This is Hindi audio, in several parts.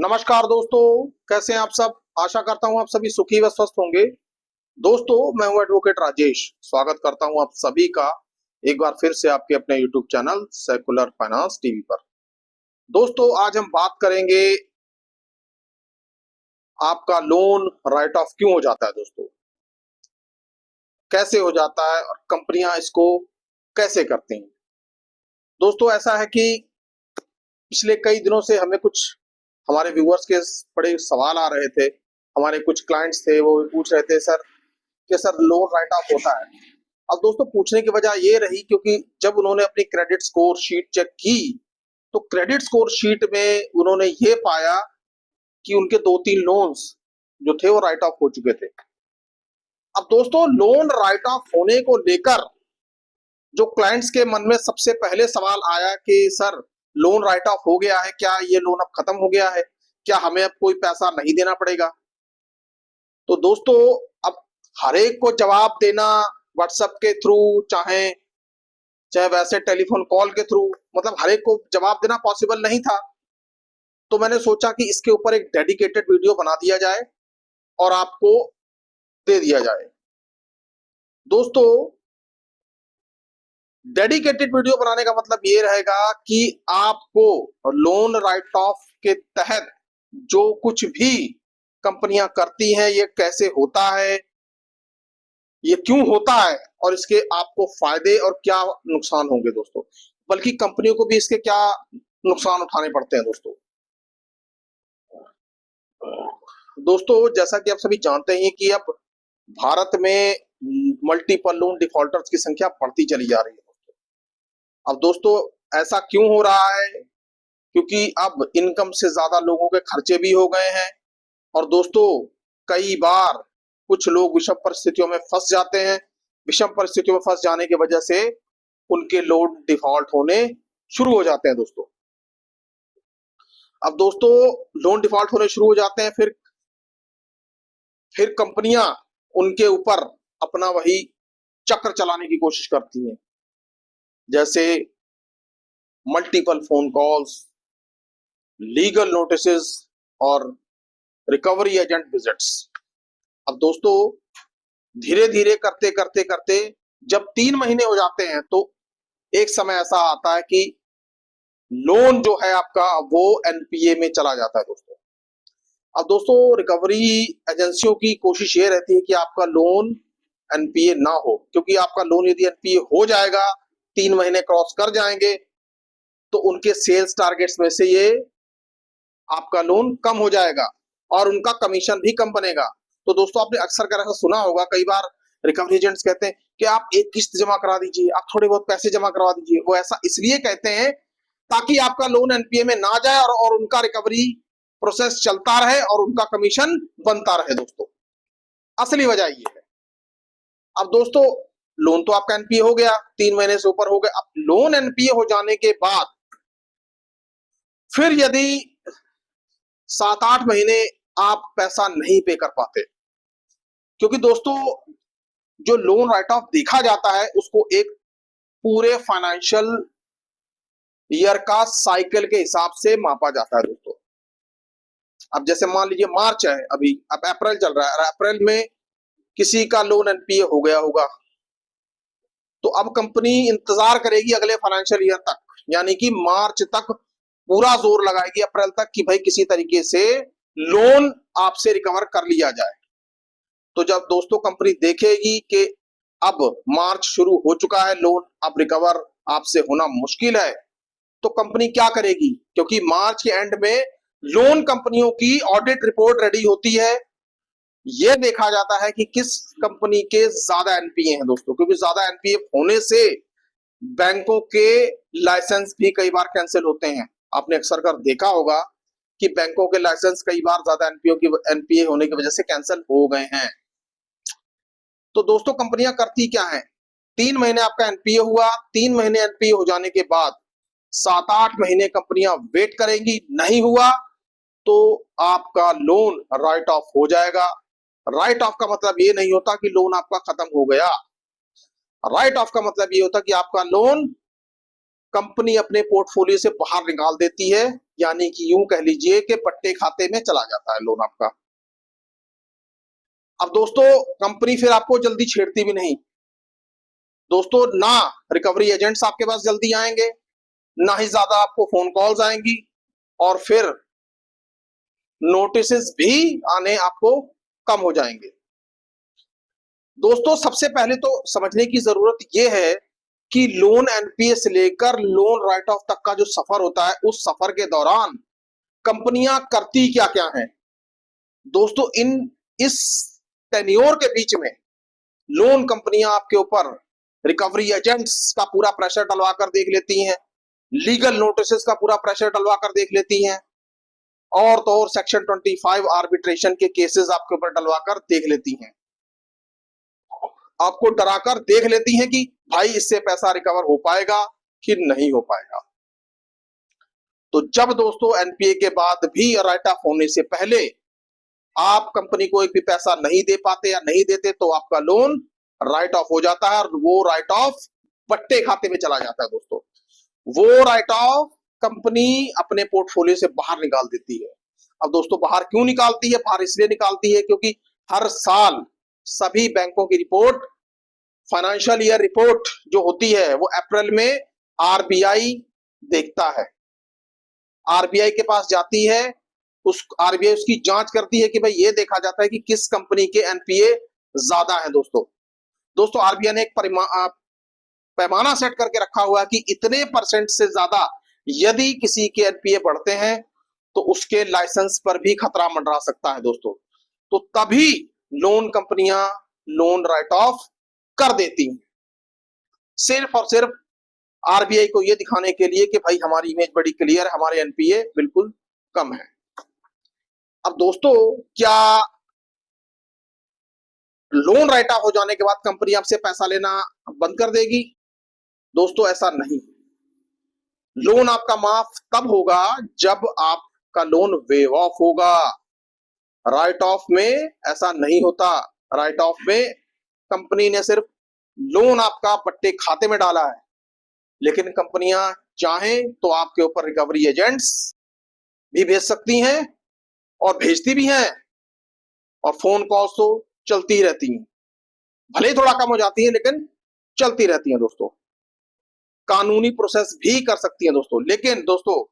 नमस्कार दोस्तों, कैसे हैं आप सब। आशा करता हूं आप सभी सुखी व स्वस्थ होंगे। दोस्तों, मैं हूं एडवोकेट राजेश। स्वागत करता हूं आप सभी का एक बार फिर से आपके अपने YouTube channel secular finance TV पर। दोस्तों, आज हम बात करेंगे आपका लोन राइट ऑफ क्यों हो जाता है। दोस्तों, कैसे हो जाता है और कंपनियां इसको कैसे करती हैं। दोस्तों, ऐसा है कि पिछले कई दिनों से हमें कुछ हमारे व्यूअर्स के बड़े सवाल आ रहे थे। हमारे कुछ क्लाइंट्स थे, वो पूछ रहे थे सर कि सर लोन राइट ऑफ होता है। अब दोस्तों, पूछने की वजह ये रही क्योंकि जब उन्होंने अपनी क्रेडिट स्कोर शीट चेक की तो क्रेडिट स्कोर शीट में उन्होंने ये पाया कि उनके 2-3 लोन्स जो थे वो राइट ऑफ हो चुके थे। अब दोस्तों, लोन राइट ऑफ होने को लेकर जो क्लाइंट्स के मन में सबसे पहले सवाल आया कि सर लोन राइट ऑफ हो गया है, क्या ये लोन अब खत्म हो गया है, क्या हमें अब कोई पैसा नहीं देना पड़ेगा। तो दोस्तों, अब हर एक को जवाब देना व्हाट्सएप के थ्रू, चाहे चाहे वैसे टेलीफोन कॉल के थ्रू, मतलब हर एक को जवाब देना पॉसिबल नहीं था। तो मैंने सोचा कि इसके ऊपर एक डेडिकेटेड वीडियो बना दिया जाए और आपको दे दिया जाए। दोस्तों, डेडिकेटेड वीडियो बनाने का मतलब ये रहेगा कि आपको लोन राइट ऑफ के तहत जो कुछ भी कंपनियां करती हैं, ये कैसे होता है, ये क्यों होता है और इसके आपको फायदे और क्या नुकसान होंगे दोस्तों, बल्कि कंपनियों को भी इसके क्या नुकसान उठाने पड़ते हैं। दोस्तों, जैसा कि आप सभी जानते हैं कि अब भारत में मल्टीपल लोन डिफॉल्टर्स की संख्या बढ़ती चली जा रही है। अब दोस्तों, ऐसा क्यों हो रहा है? क्योंकि अब इनकम से ज्यादा लोगों के खर्चे भी हो गए हैं और दोस्तों, कई बार कुछ लोग विषम परिस्थितियों में फंस जाते हैं। विषम परिस्थितियों में फंस जाने की वजह से उनके लोन डिफॉल्ट होने शुरू हो जाते हैं। दोस्तों, अब दोस्तों, लोन डिफॉल्ट होने शुरू हो जाते हैं, फिर कंपनियां उनके ऊपर अपना वही चक्र चलाने की कोशिश करती हैं, जैसे multiple phone calls, legal notices और रिकवरी एजेंट विजिट्स। अब दोस्तों, धीरे धीरे करते करते करते जब 3 महीने हो जाते हैं तो एक समय ऐसा आता है कि लोन जो है आपका वो एनपीए में चला जाता है। दोस्तों, अब दोस्तों, रिकवरी एजेंसियों की कोशिश ये रहती है कि आपका लोन एनपीए ना हो, क्योंकि आपका लोन यदि एनपीए हो जाएगा, 3 महीने क्रॉस कर जाएंगे, तो उनके सेल्स टारगेट्स में से ये आपका लोन कम हो जाएगा और उनका कमीशन भी कम बनेगा। तो दोस्तों, आपने अक्सर कर ऐसा सुना होगा, कई बार रिकवरी एजेंट्स कहते हैं कि आप एक किस्त जमा करा दीजिए, आप थोड़े बहुत पैसे जमा करवा दीजिए। वो ऐसा इसलिए कहते हैं ताकि आपका लोन एनपीए में ना जाए और उनका रिकवरी प्रोसेस चलता रहे और उनका कमीशन बनता रहे। दोस्तों, असली वजह ये है। अब दोस्तों, लोन तो आपका एनपीए हो गया, 3 महीने से ऊपर हो गए। अब लोन एनपीए हो जाने के बाद फिर यदि 7-8 महीने आप पैसा नहीं पे कर पाते, क्योंकि दोस्तों, जो लोन राइट ऑफ देखा जाता है उसको एक पूरे फाइनेंशियल ईयर का साइकिल के हिसाब से मापा जाता है। दोस्तों, अब जैसे मान लीजिए मार्च है, अभी अब अप्रैल चल रहा है, अप्रैल में किसी का लोन एनपीए हो गया होगा, तो अब कंपनी इंतजार करेगी अगले फाइनेंशियल ईयर तक, यानी कि मार्च तक पूरा जोर लगाएगी, अप्रैल तक, कि भाई किसी तरीके से लोन आपसे रिकवर कर लिया जाए। तो जब दोस्तों कंपनी देखेगी कि अब मार्च शुरू हो चुका है, लोन अब रिकवर आपसे होना मुश्किल है, तो कंपनी क्या करेगी? क्योंकि मार्च के एंड में लोन कंपनियों की ऑडिट रिपोर्ट रेडी होती है, यह देखा जाता है कि किस कंपनी के ज्यादा एनपीए हैं। दोस्तों, क्योंकि ज्यादा एनपीए होने से बैंकों के लाइसेंस भी कई बार कैंसिल होते हैं। आपने अक्सर कर देखा होगा कि बैंकों के लाइसेंस कई बार ज्यादा एनपीए होने की वजह से कैंसिल हो गए हैं। तो दोस्तों, कंपनियां करती क्या है? 3 महीने आपका एनपीए हुआ, 3 महीने एनपीए हो जाने के बाद 7-8 महीने कंपनियां वेट करेंगी, नहीं हुआ तो आपका लोन राइट ऑफ हो जाएगा। राइट ऑफ का मतलब ये नहीं होता कि लोन आपका खत्म हो गया। राइट ऑफ का मतलब ये होता कि आपका लोन कंपनी अपने पोर्टफोलियो से बाहर निकाल देती है, यानी कि यूं कह लीजिए कि पट्टे खाते में चला जाता है लोन आपका। अब दोस्तों कंपनी फिर आपको जल्दी छेड़ती भी नहीं दोस्तों, ना रिकवरी एजेंट्स आपके पास जल्दी आएंगे, ना ही ज्यादा आपको फोन कॉल्स आएंगी, और फिर नोटिसेस भी आने आपको कम हो जाएंगे। दोस्तों सबसे पहले तो समझने की जरूरत यह है कि लोन एनपीए से लेकर लोन राइट ऑफ तक का जो सफर होता है, उस सफर के दौरान कंपनियां करती क्या क्या हैं। दोस्तों इस टेन्योर के बीच में लोन कंपनियां आपके ऊपर रिकवरी एजेंट्स का पूरा प्रेशर डलवा कर देख लेती हैं, लीगल नोटिसेस का पूरा प्रेशर डलवा कर देख लेती हैं, और तो और सेक्शन 25 आर्बिट्रेशन के केसेस आपके ऊपर डलवा कर देख लेती हैं, आपको डराकर देख लेती हैं कि भाई इससे पैसा रिकवर हो पाएगा कि नहीं हो पाएगा। तो जब दोस्तों एनपीए के बाद भी राइट ऑफ होने से पहले आप कंपनी को एक भी पैसा नहीं दे पाते या नहीं देते, तो आपका लोन राइट ऑफ हो जाता है, और वो राइट ऑफ पट्टे खाते में चला जाता है। दोस्तों वो राइट ऑफ कंपनी अपने पोर्टफोलियो से बाहर निकाल देती है। अब दोस्तों बाहर क्यों निकालती है? बाहर इसलिए निकालती है क्योंकि हर साल सभी बैंकों की रिपोर्ट, फाइनेंशियल ईयर रिपोर्ट जो होती है, वो अप्रैल में आरबीआई देखता है, आरबीआई के पास जाती है, उस आरबीआई उसकी जांच करती है कि भाई ये देखा जाता है कि किस कंपनी के एनपीए ज्यादा है। दोस्तों आरबीआई ने एक पैमाना सेट करके रखा हुआ है कि इतने परसेंट से ज्यादा यदि किसी के एनपीए बढ़ते हैं तो उसके लाइसेंस पर भी खतरा मंडरा सकता है। दोस्तों तो तभी लोन कंपनियां लोन राइट ऑफ कर देती हैं, सिर्फ और सिर्फ आरबीआई को यह दिखाने के लिए कि भाई हमारी इमेज बड़ी क्लियर है, हमारे एनपीए बिल्कुल कम है। अब दोस्तों क्या लोन राइट ऑफ हो जाने के बाद कंपनी आपसे पैसा लेना बंद कर देगी? दोस्तों ऐसा नहीं। लोन आपका माफ तब होगा जब आपका लोन वेव ऑफ होगा। राइट ऑफ में ऐसा नहीं होता। राइट ऑफ में कंपनी ने सिर्फ लोन आपका पट्टे खाते में डाला है, लेकिन कंपनियां चाहें तो आपके ऊपर रिकवरी एजेंट्स भी भेज सकती हैं, और भेजती भी हैं, और फोन कॉल्स तो चलती ही रहती हैं, भले ही थोड़ा कम हो जाती है लेकिन चलती रहती हैं। दोस्तों कानूनी प्रोसेस भी कर सकती हैं दोस्तों, लेकिन दोस्तों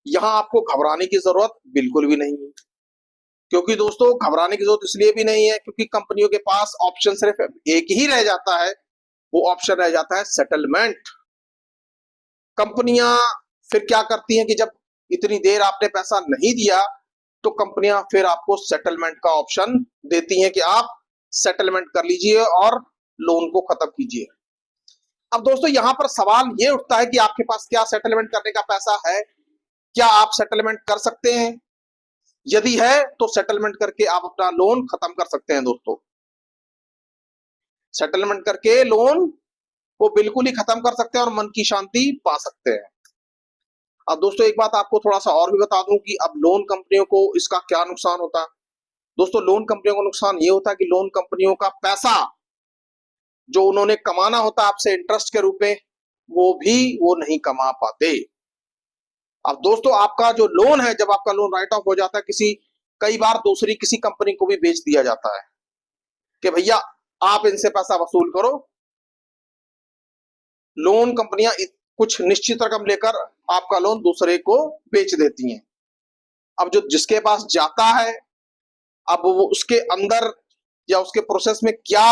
यहां आपको घबराने की जरूरत बिल्कुल भी नहीं है, क्योंकि दोस्तों घबराने की जरूरत इसलिए भी नहीं है क्योंकि कंपनियों के पास ऑप्शन सिर्फ एक ही रह जाता है, वो ऑप्शन रह जाता है सेटलमेंट। कंपनियां फिर क्या करती हैं कि जब इतनी देर आपने पैसा नहीं दिया, तो कंपनियां फिर आपको सेटलमेंट का ऑप्शन देती हैं कि आप सेटलमेंट कर लीजिए और लोन को खत्म कीजिए। अब दोस्तों यहां पर सवाल ये उठता है कि आपके पास क्या सेटलमेंट करने का पैसा है? क्या आप सेटलमेंट कर सकते हैं? यदि है तो सेटलमेंट करके आप अपना लोन खत्म कर सकते हैं। दोस्तों सेटलमेंट करके लोन को बिल्कुल ही खत्म कर सकते हैं और मन की शांति पा सकते हैं। अब दोस्तों एक बात आपको थोड़ा सा और भी बता दूं कि अब लोन कंपनियों को इसका क्या नुकसान होता है। दोस्तों लोन कंपनियों को नुकसान ये होता है कि लोन कंपनियों का पैसा जो उन्होंने कमाना होता है आपसे इंटरेस्ट के रूप में, वो नहीं कमा पाते। अब दोस्तों आपका जो लोन है, जब आपका लोन राइट ऑफ हो जाता है, कई बार दूसरी किसी कंपनी को भी बेच दिया जाता है कि भैया आप इनसे पैसा वसूल करो। लोन कंपनियां कुछ निश्चित रकम लेकर आपका लोन दूसरे को बेच देती हैं। अब जो जिसके पास जाता है, अब वो उसके अंदर या उसके प्रोसेस में क्या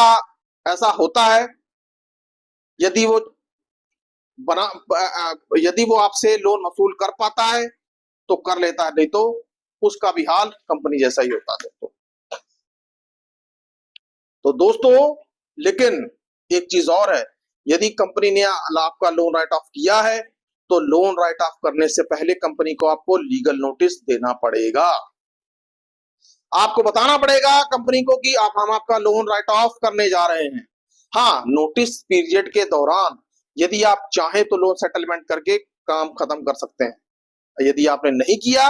ऐसा होता है, यदि वो आपसे लोन वसूल कर पाता है तो कर लेता है, नहीं तो उसका भी हाल कंपनी जैसा ही होता है। तो दोस्तों लेकिन एक चीज और है, यदि कंपनी ने आपका लोन राइट ऑफ किया है तो लोन राइट ऑफ करने से पहले कंपनी को आपको लीगल नोटिस देना पड़ेगा। आपको बताना पड़ेगा कंपनी को कि हम आपका लोन राइट ऑफ करने जा रहे हैं। हाँ, नोटिस पीरियड के दौरान यदि आप चाहें तो लोन सेटलमेंट करके काम खत्म कर सकते हैं। यदि आपने नहीं किया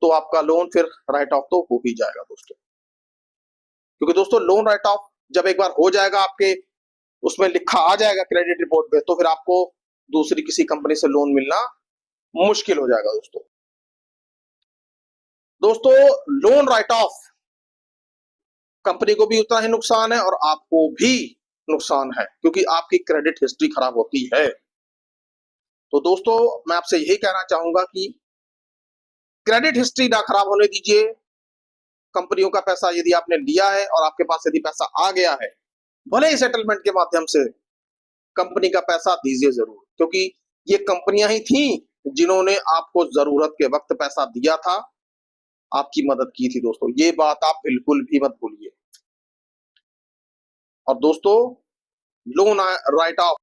तो आपका लोन फिर राइट ऑफ तो हो ही जाएगा दोस्तों, क्योंकि दोस्तों लोन राइट ऑफ जब एक बार हो जाएगा, आपके उसमें लिखा आ जाएगा क्रेडिट रिपोर्ट पे, तो फिर आपको दूसरी किसी कंपनी से लोन मिलना मुश्किल हो जाएगा दोस्तों। दोस्तों, लोन राइट ऑफ कंपनी को भी उतना ही नुकसान है और आपको भी नुकसान है, क्योंकि आपकी क्रेडिट हिस्ट्री खराब होती है। तो दोस्तों, मैं आपसे यही कहना चाहूंगा कि क्रेडिट हिस्ट्री ना खराब होने दीजिए। कंपनियों का पैसा यदि आपने लिया है और आपके पास यदि पैसा आ गया है, भले ही सेटलमेंट के माध्यम से, कंपनी का पैसा दीजिए जरूर, क्योंकि ये कंपनियां ही थी जिन्होंने आपको जरूरत के वक्त पैसा दिया था, आपकी मदद की थी दोस्तों। ये बात आप बिल्कुल भी मत भूलिए। और दोस्तों, लोन राइट ऑफ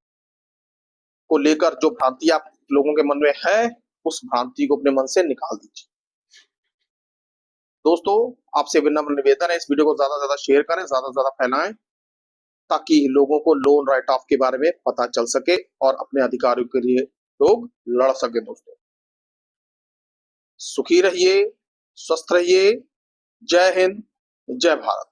को लेकर जो भ्रांति आप लोगों के मन में है, उस भ्रांति को अपने मन से निकाल दीजिए। दोस्तों, आपसे विनम्र निवेदन है, इस वीडियो को ज्यादा से ज्यादा शेयर करें, ज्यादा से ज्यादा फैलाएं, ताकि लोगों को लोन राइट ऑफ के बारे में पता चल सके और अपने अधिकारों के लिए लोग लड़ सके। दोस्तों, सुखी रहिए, स्वस्थ रहिए। जय हिंद, जय भारत।